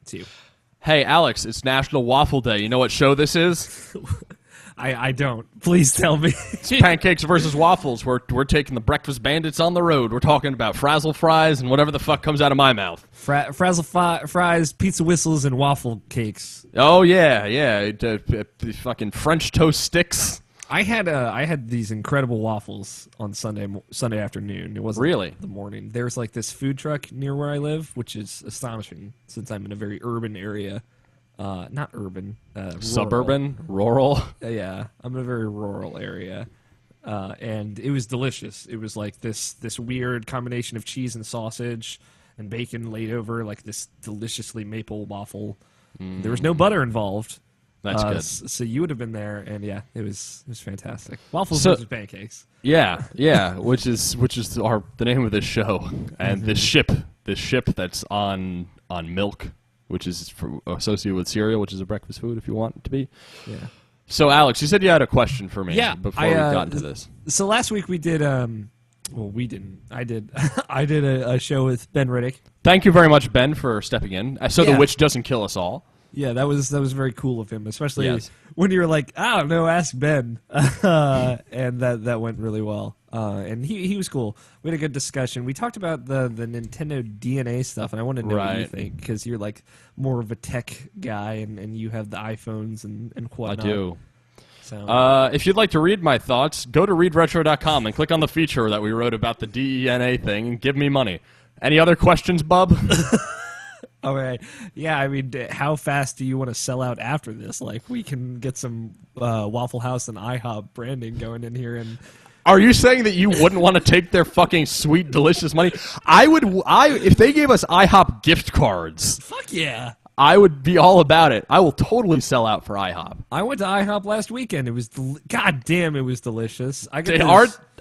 too. Hey, Alex, it's National Waffle Day. You know what show this is? I don't. Please tell me. It's Pancakes versus Waffles. We're taking the breakfast bandits on the road. We're talking about frazzle fries and whatever the fuck comes out of my mouth. Frazzle fries, pizza whistles, and waffle cakes. Oh, yeah. Fucking French toast sticks. I had these incredible waffles on Sunday afternoon. It wasn't Really? the morning. There's like this food truck near where I live, which is astonishing since I'm in a very urban area. Not urban, rural. Suburban? Rural? Yeah, I'm in a very rural area. And it was delicious. It was like this weird combination of cheese and sausage and bacon laid over like this deliciously maple waffle. There was no butter involved. That's good. So you would have been there, and yeah, it was fantastic. Waffles versus pancakes. Yeah, which is the name of this show, and this ship that's on milk, which is associated with cereal, which is a breakfast food if you want it to be. Yeah. So Alex, you said you had a question for me before we got into this. So last week we did well, we didn't. I did. I did a show with Ben Riddick. Thank you very much, Ben, for stepping in. So the witch doesn't kill us all. Yeah, that was very cool of him, especially when you were like, I don't know, ask Ben, and that went really well. And he was cool. We had a good discussion. We talked about the Nintendo DNA stuff, and I wanted to know what you think, because you're like more of a tech guy, and you have the iPhones and whatnot. I do. So. If you'd like to read my thoughts, go to readretro.com and click on the feature that we wrote about the DNA thing and give me money. Any other questions, bub? All right. Yeah, I mean, how fast do you want to sell out after this? Like, we can get some Waffle House and IHOP branding going in here. And are you saying that you wouldn't want to take their fucking sweet, delicious money? If they gave us IHOP gift cards. Fuck yeah. I would be all about it. I will totally sell out for IHOP. I went to IHOP last weekend. It was God damn, it was delicious.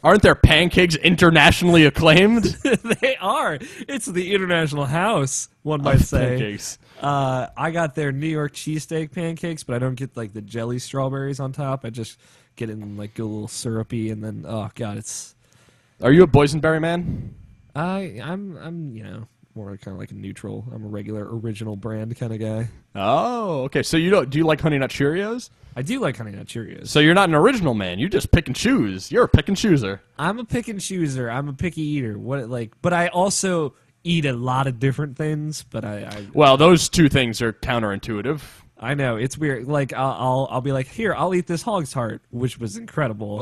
Aren't their pancakes internationally acclaimed? They are. It's the international house, one might say. Pancakes. I got their New York cheesesteak pancakes, but I don't get like the jelly strawberries on top. I just get it in like a little syrupy, and then oh god, it's. Are you a boysenberry man? I'm more kind of like a neutral. I'm a regular original brand kind of guy. Oh, okay. So do you like Honey Nut Cheerios? I do like Honey Nut Cheerios. So you're not an original man. You just pick and choose. You're a pick and chooser. I'm a pick and chooser. I'm a picky eater. But I also eat a lot of different things. But well, those two things are counterintuitive. I know, it's weird. Like I'll be like, here, I'll eat this hog's heart, which was incredible.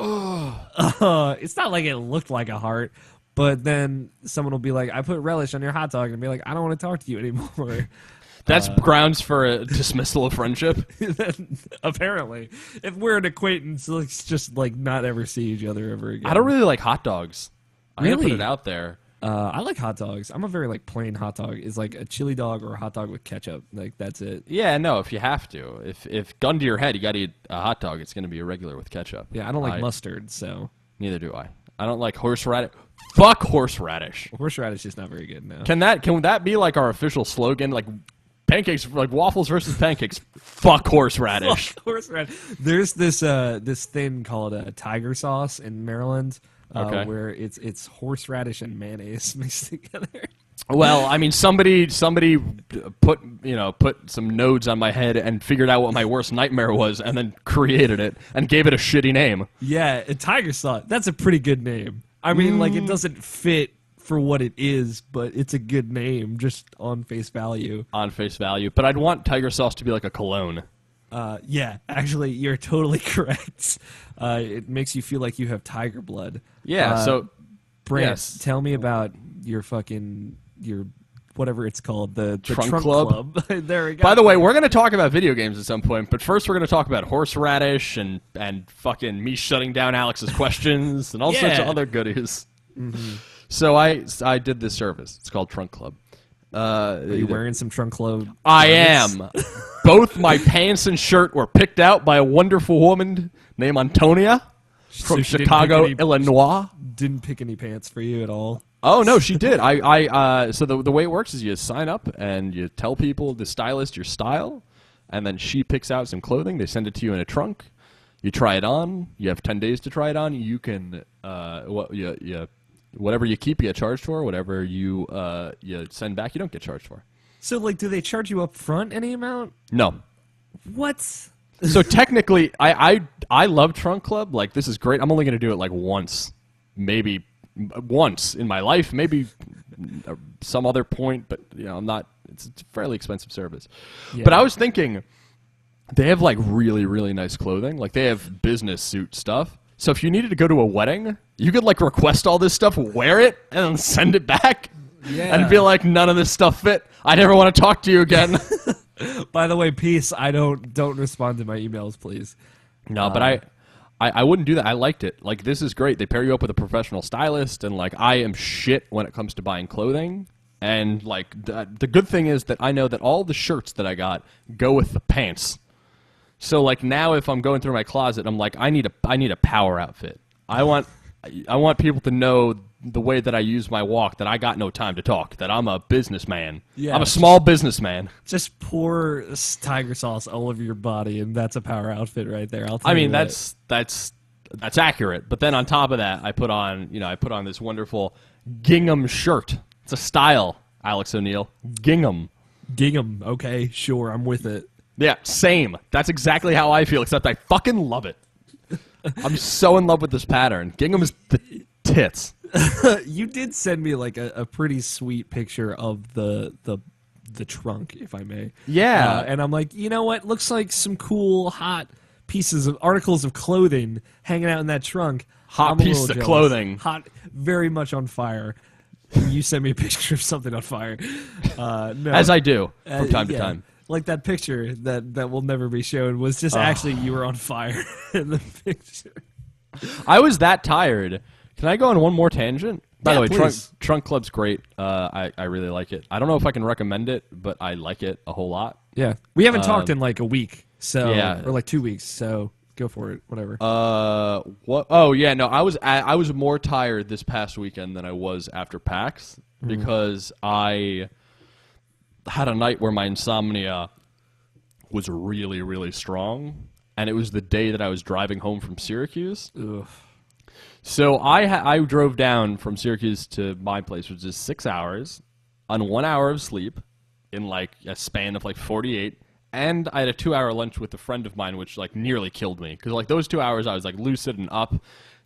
It's not like it looked like a heart. But then someone will be like, I put relish on your hot dog, and be like, I don't want to talk to you anymore. That's grounds for a dismissal of friendship. Apparently. If we're an acquaintance, let's just like not ever see each other ever again. I don't really like hot dogs. I'm Really? going to put it out there. I like hot dogs. I'm a very like plain hot dog. It's like a chili dog or a hot dog with ketchup. Like that's it. Yeah, no, if you have to. If gun to your head, you got to eat a hot dog, it's going to be a regular with ketchup. Yeah, I don't like mustard, so. Neither do I. I don't like horseradish. Fuck horseradish. Horseradish is not very good now. Can that be like our official slogan? Like pancakes, like waffles versus pancakes. Fuck horseradish. Fuck horseradish. There's this thing called Tiger sauce in Maryland, where it's horseradish and mayonnaise mixed together. Well, I mean, somebody put some nodes on my head and figured out what my worst nightmare was, and then created it and gave it a shitty name. Yeah, a tiger sauce. That's a pretty good name. I mean, like it doesn't fit for what it is, but it's a good name just on face value. On face value, but I'd want tiger sauce to be like a cologne. Yeah, actually, you're totally correct. It makes you feel like you have tiger blood. Yeah. So, Brandt, tell me about your whatever it's called, the Trunk Club. There we go. By the way, we're going to talk about video games at some point, but first we're going to talk about horseradish and fucking me shutting down Alex's questions and all sorts of other goodies. Mm-hmm. So I did this service. It's called Trunk Club. Are you wearing some Trunk Club? I am. Both my pants and shirt were picked out by a wonderful woman named Antonia from Chicago, Illinois. Didn't pick any pants for you at all. Oh no, she did. So the way it works is you sign up and you tell people, the stylist, your style, and then she picks out some clothing. They send it to you in a trunk. You try it on. You have 10 days to try it on. You can whatever you keep, you get charged for. Whatever you send back, you don't get charged for. So, like, do they charge you up front any amount? No. What? So technically, I love Trunk Club. Like, this is great. I'm only going to do it like once, maybe once in my life, maybe some other point. But I'm not. It's a fairly expensive service. Yeah. But I was thinking, they have like really, really nice clothing. Like, they have business suit stuff. So if you needed to go to a wedding, you could like request all this stuff, wear it, and then send it back. Yeah. And be like, none of this stuff fit. I never want to talk to you again. By the way, peace. I don't respond to my emails, please. No, but I wouldn't do that. I liked it. Like, this is great. They pair you up with a professional stylist, and like, I am shit when it comes to buying clothing. And like, the good thing is that I know that all the shirts that I got go with the pants. So like, now if I'm going through my closet, I'm like, I need a power outfit. I want people to know the way that I use my walk, that I got no time to talk, that I'm a businessman. Yeah, I'm a small businessman. Just pour tiger sauce all over your body, and that's a power outfit right there. I mean, that's accurate. But then on top of that, I put on this wonderful gingham shirt. It's a style, Alex O'Neill. Gingham. Gingham. Okay, sure, I'm with it. Yeah, same. That's exactly how I feel, except I fucking love it. I'm so in love with this pattern. Gingham is the tits. You did send me like a pretty sweet picture of the trunk, if I may. Yeah. And I'm like, you know what? Looks like some cool, hot pieces of articles of clothing hanging out in that trunk. Hot pieces of clothing. Hot, very much on fire. You sent me a picture of something on fire. No. As I do from time to time. Like that picture that will never be shown was just actually you were on fire in the picture. I was that tired. Can I go on one more tangent? By the way, please. Trunk Club's great. I really like it. I don't know if I can recommend it, but I like it a whole lot. Yeah. We haven't talked in like a week, or like 2 weeks, so go for it, whatever. What? Oh, yeah, no, I was more tired this past weekend than I was after PAX because I had a night where my insomnia was really, really strong, and it was the day that I was driving home from Syracuse. Ugh. So I drove down from Syracuse to my place, which is 6 hours, on 1 hour of sleep, in like a span of like 48, and I had a 2-hour lunch with a friend of mine, which like nearly killed me, because like those 2 hours I was like lucid and up, and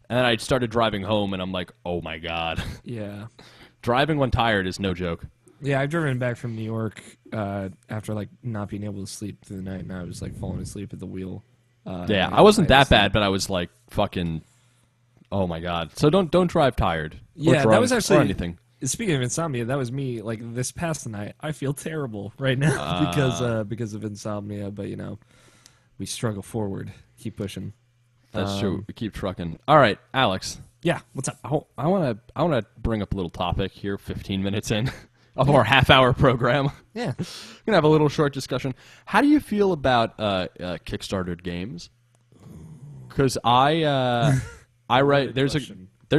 then I started driving home, and I'm like, oh my god. Yeah. Driving when tired is no joke. Yeah, I've driven back from New York after like not being able to sleep through the night, and I was like falling asleep at the wheel. Yeah, I wasn't that bad, but I was like fucking, oh my god. So don't drive tired. Yeah, that was actually anything. Speaking of insomnia, that was me. Like this past night, I feel terrible right now because of insomnia. But we struggle forward, keep pushing. That's true. We keep trucking. All right, Alex. Yeah, what's up? I want to bring up a little topic here. 15 minutes in. Of our half-hour program. Yeah. We're going to have a little short discussion. How do you feel about Kickstarter games? Because I write... There's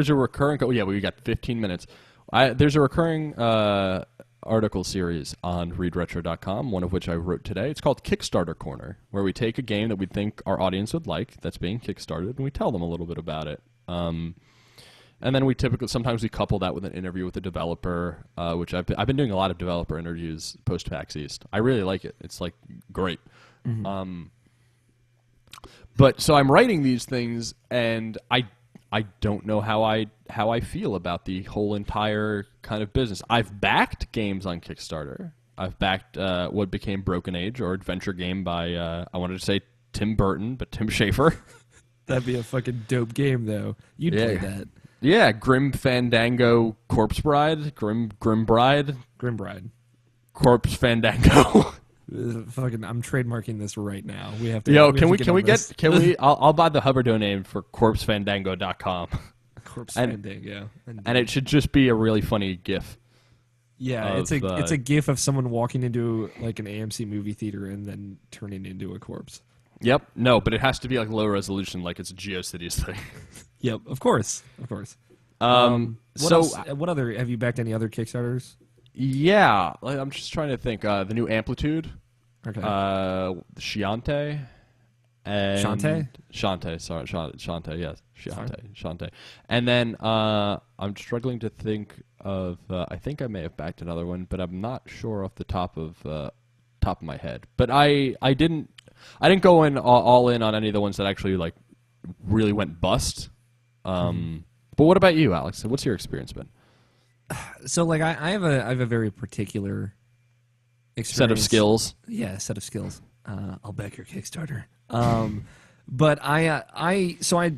a recurring... Oh, yeah, we got 15 minutes. There's a recurring article series on readretro.com, one of which I wrote today. It's called Kickstarter Corner, where we take a game that we think our audience would like that's being kickstarted, and we tell them a little bit about it. And then sometimes we couple that with an interview with a developer, which I've been doing a lot of developer interviews post PAX East. I really like it. It's like great. Mm-hmm. But so I'm writing these things, and I don't know how I feel about the whole entire kind of business. I've backed games on Kickstarter. I've backed what became Broken Age, or adventure game by I wanted to say Tim Burton, but Tim Schafer. That'd be a fucking dope game, though. You'd play that. Yeah, Grim Fandango Corpse Bride. Grim Bride. Grim Bride. Corpse Fandango. Fucking, I'm trademarking this right now. We have to. Yo, can we? I'll buy the hover domain for corpsefandango.com. Corpse Fandango. And it should just be a really funny GIF. Yeah, it's a GIF of someone walking into like an AMC movie theater and then turning into a corpse. Yep. No, but it has to be like low resolution, like it's a GeoCities thing. Yep. Of course. What other? Have you backed any other Kickstarters? Yeah, I'm just trying to think. The new Amplitude. Okay. Shiante. And Shante? Sorry, Shante. Yes, Shante. And then I'm struggling to think of. I think I may have backed another one, but I'm not sure off the top of my head. But I didn't go in all in on any of the ones that actually like really went bust. But what about you, Alex? What's your experience been? So like I have a very particular experience. Set of skills. Yeah, set of skills. I'll back your Kickstarter. But I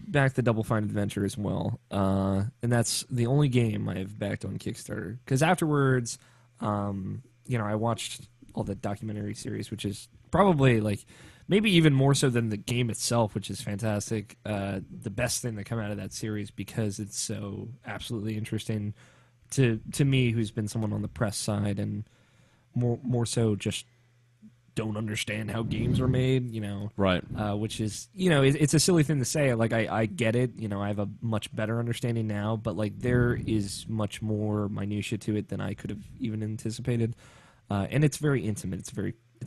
backed the Double Fine Adventure as well, and that's the only game I've backed on Kickstarter. Because afterwards, I watched all the documentary series, which is probably like maybe even more so than the game itself, which is fantastic. The best thing that come out of that series because it's so absolutely interesting to me, who's been someone on the press side and more so just don't understand how games are made, Right. Which is, it's a silly thing to say. Like, I get it. I have a much better understanding now, but, like, there is much more minutia to it than I could have even anticipated. And it's very intimate. It's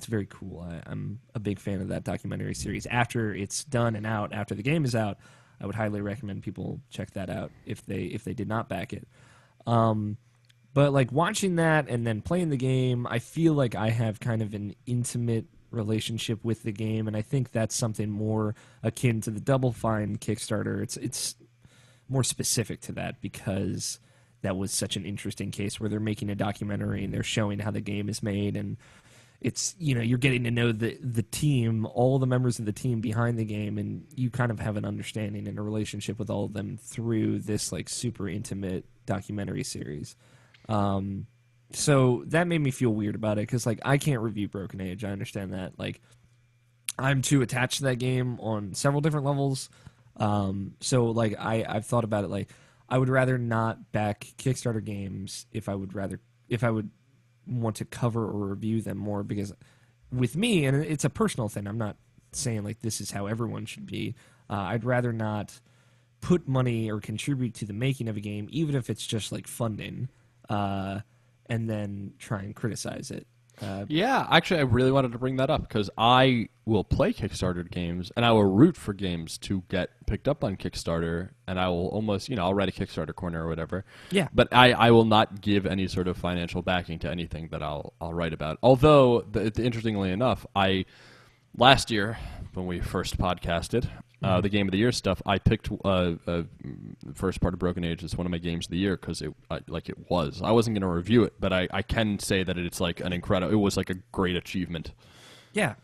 very cool. I'm a big fan of that documentary series. After it's done and out, after the game is out, I would highly recommend people check that out if they did not back it. But like watching that and then playing the game, I feel like I have kind of an intimate relationship with the game, and I think that's something more akin to the Double Fine Kickstarter. It's more specific to that because that was such an interesting case where they're making a documentary and they're showing how the game is made, and it's you're getting to know the team, all the members of the team behind the game, and you kind of have an understanding and a relationship with all of them through this like super intimate documentary series. So that made me feel weird about it because like I can't review Broken Age. I understand that. Like I'm too attached to that game on several different levels. So like I've thought about it. Like I would rather not back Kickstarter games if I would want to cover or review them more, because with me, and it's a personal thing, I'm not saying like this is how everyone should be. I'd rather not put money or contribute to the making of a game, even if it's just like funding. And then try and criticize it. Yeah, actually, I really wanted to bring that up because I will play Kickstarter games and I will root for games to get picked up on Kickstarter, and I will almost, I'll write a Kickstarter corner or whatever. Yeah. But I will not give any sort of financial backing to anything that I'll write about. Although, interestingly enough, last year when we first podcasted, the Game of the Year stuff, I picked the first part of Broken Age as one of my games of the year because it was. I wasn't going to review it, but I can say that it's like it was like a great achievement. Yeah.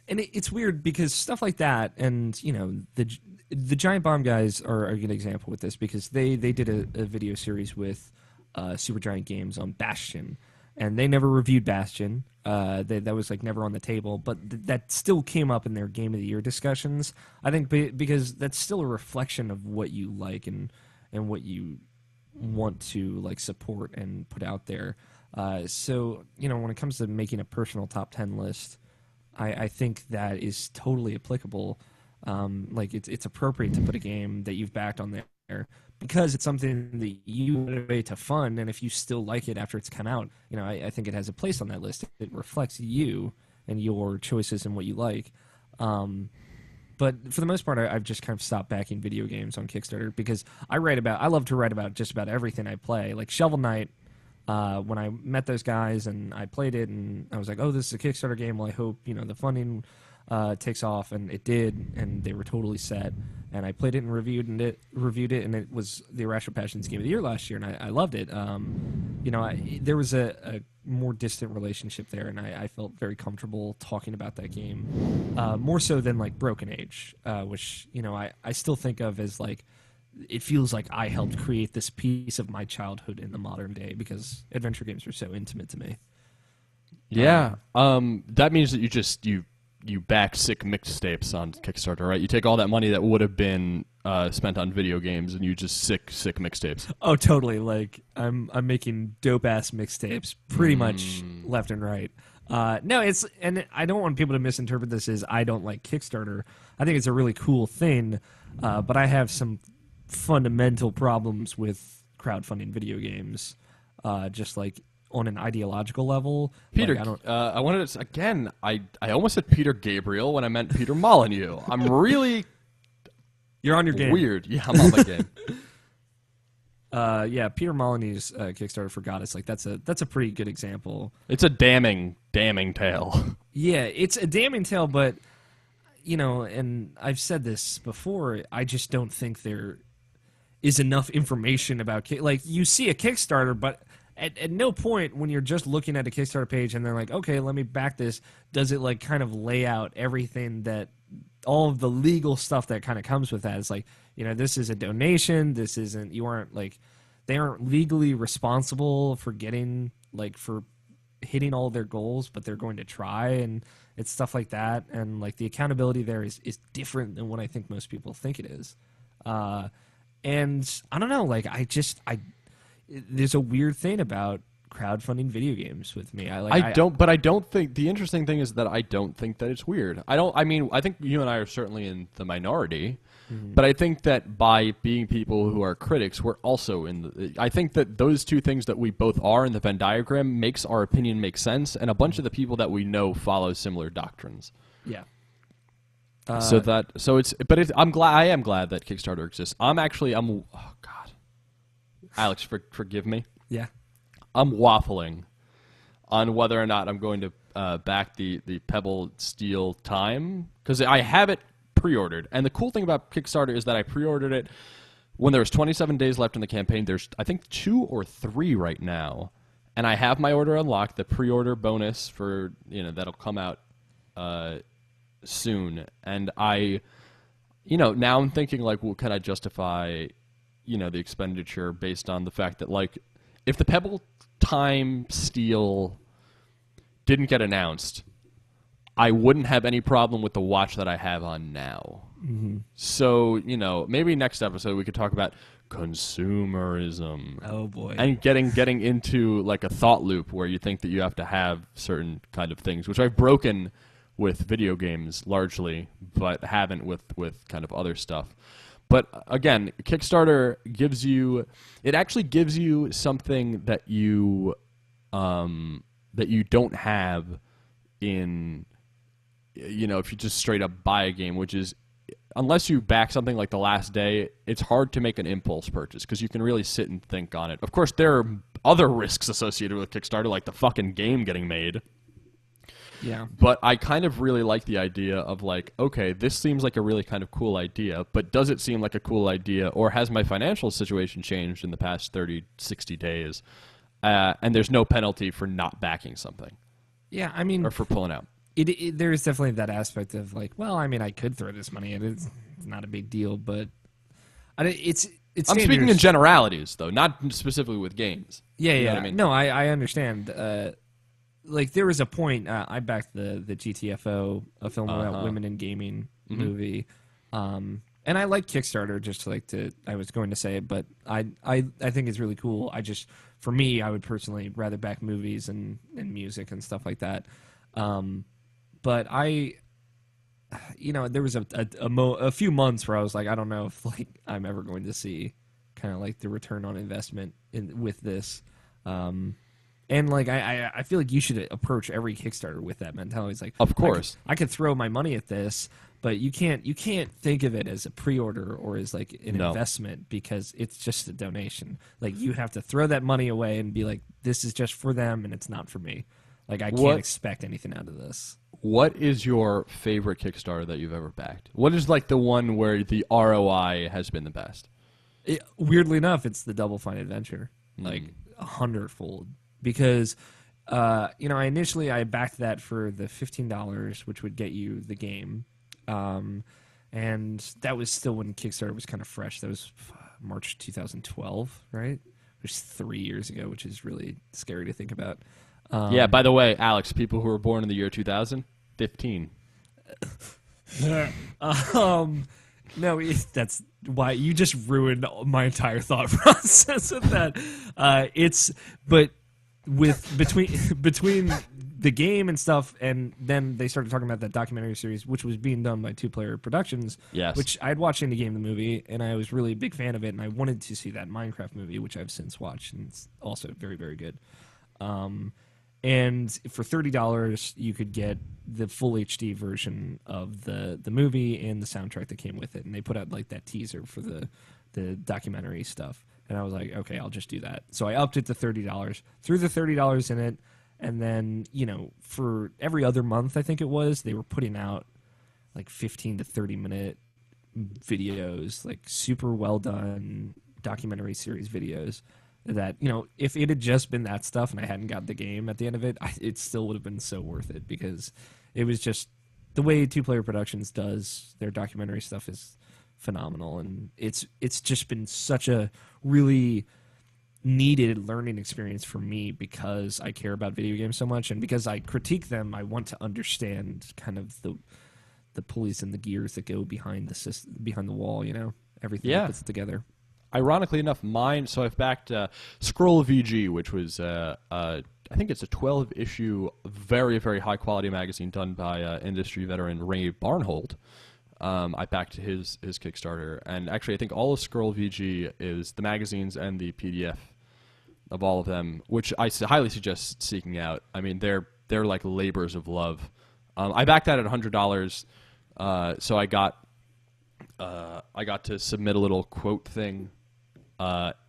And it's weird because stuff like that, and the Giant Bomb guys are a good example with this because they did a video series with Supergiant Games on Bastion, and they never reviewed Bastion. That was like never on the table, but that still came up in their Game of the Year discussions. I think because that's still a reflection of what you like and what you want to like support and put out there. So when it comes to making a personal top 10 list, I think that is totally applicable. Like it's appropriate to put a game that you've backed on there because it's something that you motivate to fun, and if you still like it after it's come out, I think it has a place on that list. It reflects you and your choices and what you like. But for the most part, I've just kind of stopped backing video games on Kickstarter because I love to write about just about everything I play. Like Shovel Knight, when I met those guys and I played it, and I was like, oh, this is a Kickstarter game. Well, I hope the funding takes off, and it did, and they were totally set. And I played it and reviewed it, and it was the Irrational Passions Game of the Year last year, and I loved it. There was a more distant relationship there, and I felt very comfortable talking about that game, more so than like Broken Age, which I still think of as like it feels like I helped create this piece of my childhood in the modern day because adventure games are so intimate to me. Yeah, that means that you back sick mixtapes on Kickstarter, right? You take all that money that would have been spent on video games, and you just sick mixtapes. Oh, totally. Like I'm making dope ass mixtapes, pretty much left and right. No, and I don't want people to misinterpret this as I don't like Kickstarter. I think it's a really cool thing, but I have some fundamental problems with crowdfunding video games, just like on an ideological level. Peter, like, I wanted to again. I almost said Peter Gabriel when I meant Peter Molyneux. I'm really you're on your game. Weird. Yeah, I'm on my game. Yeah, Peter Molyneux's Kickstarter for Goddess, like that's a pretty good example. It's a damning tale. Yeah, it's a damning tale, but and I've said this before, I just don't think there is enough information about like you see a Kickstarter, but at no point when you're just looking at a Kickstarter page and they're like, okay, let me back this, does it like kind of lay out everything that all of the legal stuff that kind of comes with that. It's like, this is a donation. This isn't, they aren't legally responsible for for hitting all their goals, but they're going to try, and it's stuff like that. And like the accountability there is different than what I think most people think it is. And I don't know, like there's a weird thing about crowdfunding video games with me. I don't think the interesting thing is that I don't think that it's weird. I think you and I are certainly in the minority, but I think that by being people who are critics, we're also I think that those two things that we both are in the Venn diagram makes our opinion make sense, and a bunch of the people that we know follow similar doctrines. Yeah. I am glad that Kickstarter exists. Oh God, Alex, forgive me. Yeah. I'm waffling on whether or not I'm going to back the Pebble Steel Time, because I have it pre-ordered. And the cool thing about Kickstarter is that I pre-ordered it when there was 27 days left in the campaign. There's, I think, 2 or 3 right now. And I have my order unlocked, the pre-order bonus for, that'll come out soon. And now I'm thinking, like, well, can I justify, the expenditure based on the fact that, like, if the Pebble Time Steel didn't get announced, I wouldn't have any problem with the watch that I have on now. Mm-hmm. So, maybe next episode we could talk about consumerism. Oh, boy. And getting into, like, a thought loop where you think that you have to have certain kind of things, which I've broken with video games largely, but haven't with kind of other stuff. But again, Kickstarter gives you something that you don't have in, if you just straight up buy a game, which is, unless you back something like The Last Day, it's hard to make an impulse purchase because you can really sit and think on it. Of course, there are other risks associated with Kickstarter, like the fucking game getting made. Yeah. But I kind of really like the idea of, like, okay, this seems like a really kind of cool idea, but does it seem like a cool idea, or has my financial situation changed in the past 30, 60 days? And there's no penalty for not backing something. Yeah, I mean... Or for pulling out. There is definitely that aspect of, like, well, I mean, I could throw this money in. It's not a big deal, but it's I'm speaking in generalities, though, not specifically with games. Yeah, you know yeah. what I mean? No, I understand. Like, there was a point, I backed the GTFO, a film about women in gaming movie, and I like Kickstarter, I was going to say it, but I think it's really cool. For me, I would personally rather back movies and music and stuff like that. But there was a few months where I was like, I don't know if, like, I'm ever going to see kind of like the return on investment with this. And, like, I feel like you should approach every Kickstarter with that mentality. It's like, of course, I could throw my money at this, but you can't think of it as a pre-order or as, like, an investment, because it's just a donation. Like, you have to throw that money away and be like, this is just for them and it's not for me. Like, I can't expect anything out of this. What is your favorite Kickstarter that you've ever backed? What is, like, the one where the ROI has been the best? Weirdly enough, it's the Double Fine Adventure, like 100-fold. Because, initially I backed that for the $15, which would get you the game. And that was still when Kickstarter was kind of fresh. That was March 2012, right? Which is 3 years ago, which is really scary to think about. Yeah, by the way, Alex, people who were born in the year 2000, 15. No, that's why you just ruined my entire thought process with that. But between the game and stuff, and then they started talking about that documentary series, which was being done by Two Player Productions. Yes. Which I'd watched Indie Game the movie, and I was really a big fan of it, and I wanted to see that Minecraft movie, which I've since watched, and it's also very, very good. And for $30, you could get the full HD version of the movie and the soundtrack that came with it. And they put out, like, that teaser for the documentary stuff. And I was like, okay, I'll just do that. So I upped it to $30, threw the $30 in it, and then, for every other month, I think it was, they were putting out like 15 to 30-minute videos, like super well done documentary series videos that, if it had just been that stuff and I hadn't got the game at the end of it, it still would have been so worth it, because it was just the way Two Player Productions does their documentary stuff is phenomenal, and it's just been such a really needed learning experience for me, because I care about video games so much, and because I critique them, I want to understand kind of the pulleys and the gears that go behind the wall, everything that puts it together. Ironically enough, so I've backed Scroll VG, which was, I think it's a 12-issue, very, very high-quality magazine done by industry veteran Ray Barnhold. I backed his Kickstarter, and actually I think all of Scroll VG is the magazines and the PDF of all of them, which I highly suggest seeking out. I mean, they're like labors of love. I backed that at $100, so I got to submit a little quote thing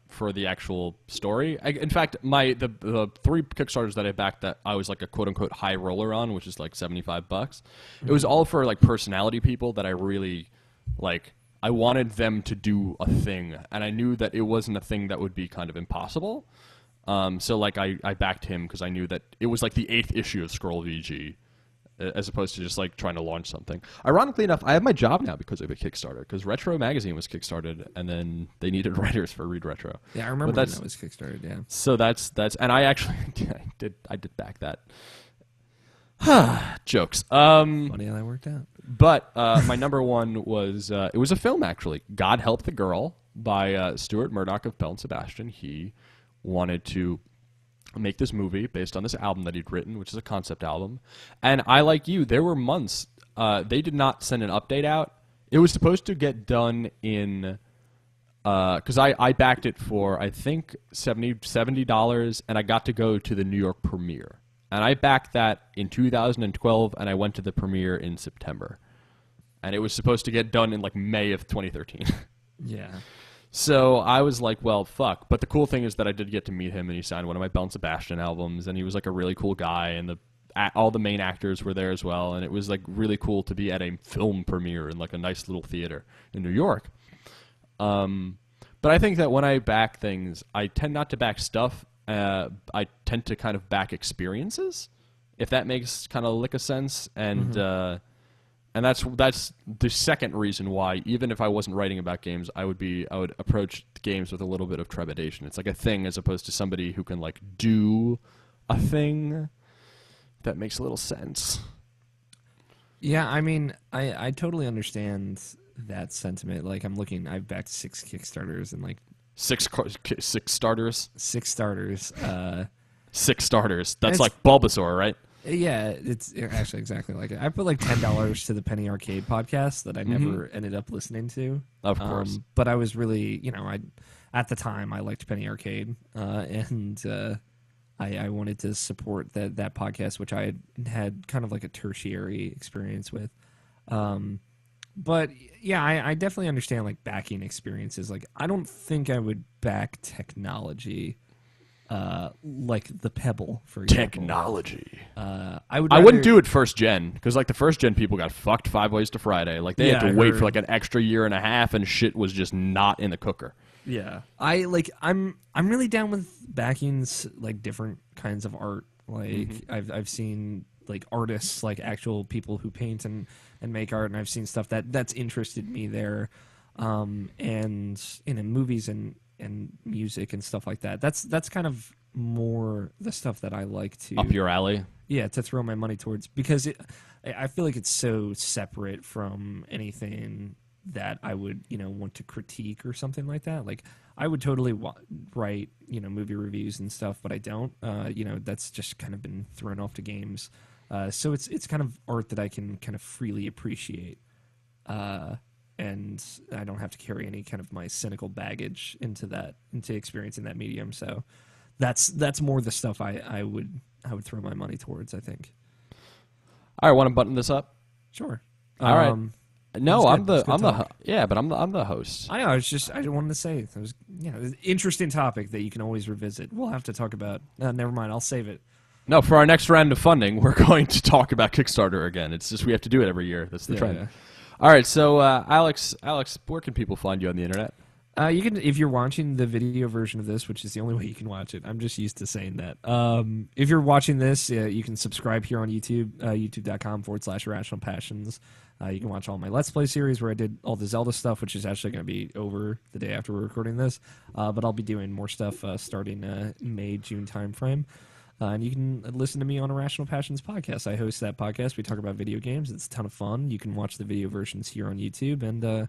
for the actual story. In fact, the 3 Kickstarters that I backed that I was like a quote unquote high roller on, which is like $75. It was all for like personality people that I really like. I wanted them to do a thing, and I knew that it wasn't a thing that would be kind of impossible. So like I backed him because I knew that it was like the 8th issue of Scroll VG, as opposed to just like trying to launch something. Ironically enough, I have my job now because of a Kickstarter, because Retro Magazine was kickstarted, and then they needed writers for Read Retro. Yeah, I remember when that was kickstarted. Yeah. So that's and I actually I did back that. Jokes. Funny how that worked out. But my number one was it was a film, actually. God Help the Girl by Stuart Murdoch of Bell and Sebastian. He wanted to make this movie based on this album that he'd written, which is a concept album. And I, like you, there were months they did not send an update out. It was supposed to get done in because I backed it for I think $70, and I got to go to the New York premiere. And I backed that in 2012, and I went to the premiere in September. And it was supposed to get done in like May of 2013. Yeah. So I was like, well, fuck. But the cool thing is that I did get to meet him, and he signed one of my Bell and Sebastian albums, and he was like a really cool guy, and all the main actors were there as well, and it was like really cool to be at a film premiere in like a nice little theater in New York. But I think that when I back things, I tend not to back stuff. I tend to kind of back experiences, if that makes kind of lick a sense, and and that's the second reason why, even if I wasn't writing about games, I would approach the games with a little bit of trepidation. It's like a thing as opposed to somebody who can like do a thing. That makes a little sense. Yeah, I mean, I totally understand that sentiment. Like, I've backed 6 Kickstarters and like six starters. 6 starters. 6 starters. That's like Bulbasaur, right? Yeah, it's actually exactly like it. I put like $10 to the Penny Arcade podcast that I never ended up listening to. Of course. But I was really, at the time I liked Penny Arcade, and I wanted to support that podcast, which I had kind of like a tertiary experience with. But yeah, I definitely understand like backing experiences. Like, I don't think I would back technology. Like the Pebble, for example. Technology. I wouldn't do it first gen, because like the first gen people got fucked 5 ways to Friday. Like they had to wait for like an extra year and a half, and shit was just not in the cooker. Yeah, I'm really down with backings, like different kinds of art. Like I've seen like artists, like actual people who paint and make art, and I've seen stuff that's interested me there, and movies and music and stuff like that. That's kind of more the stuff that I like to up your alley. Yeah, to throw my money towards, because I feel like it's so separate from anything that I would want to critique or something like that. Like, I would totally write movie reviews and stuff, but I don't. That's just kind of been thrown off to games. So it's kind of art that I can kind of freely appreciate. And I don't have to carry any kind of my cynical baggage into experiencing that medium. So that's more the stuff I would throw my money towards, I think. All right, want to button this up? Sure. All right. No, I'm the host. I know. I just wanted to say it was an interesting topic that you can always revisit. We'll have to talk about. Never mind. I'll save it. No, for our next round of funding, we're going to talk about Kickstarter again. It's just we have to do it every year. That's the trend. Yeah. All right, so Alex, where can people find you on the internet? You can, if you're watching the video version of this, which is the only way you can watch it. I'm just used to saying that. If you're watching this, you can subscribe here on YouTube, youtube.com/Irrational Passions. You can watch all my Let's Play series where I did all the Zelda stuff, which is actually going to be over the day after we're recording this. But I'll be doing more stuff starting May, June timeframe. And you can listen to me on Irrational Passions podcast. I host that podcast. We talk about video games. It's a ton of fun. You can watch the video versions here on YouTube. And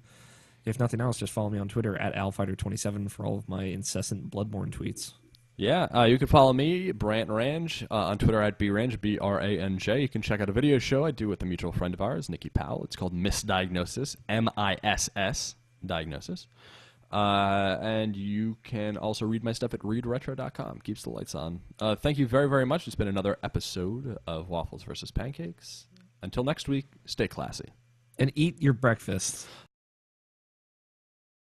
if nothing else, just follow me on Twitter at AlFighter27 for all of my incessant Bloodborne tweets. Yeah, you can follow me, Brandt Ranj, on Twitter at BRanj, BRANJ. You can check out a video show I do with a mutual friend of ours, Nikki Powell. It's called Misdiagnosis, MISS, Diagnosis. And you can also read my stuff at readretro.com. Keeps the lights on. Thank you very, very much. It's been another episode of Waffles versus Pancakes. Until next week, stay classy. And eat your breakfast.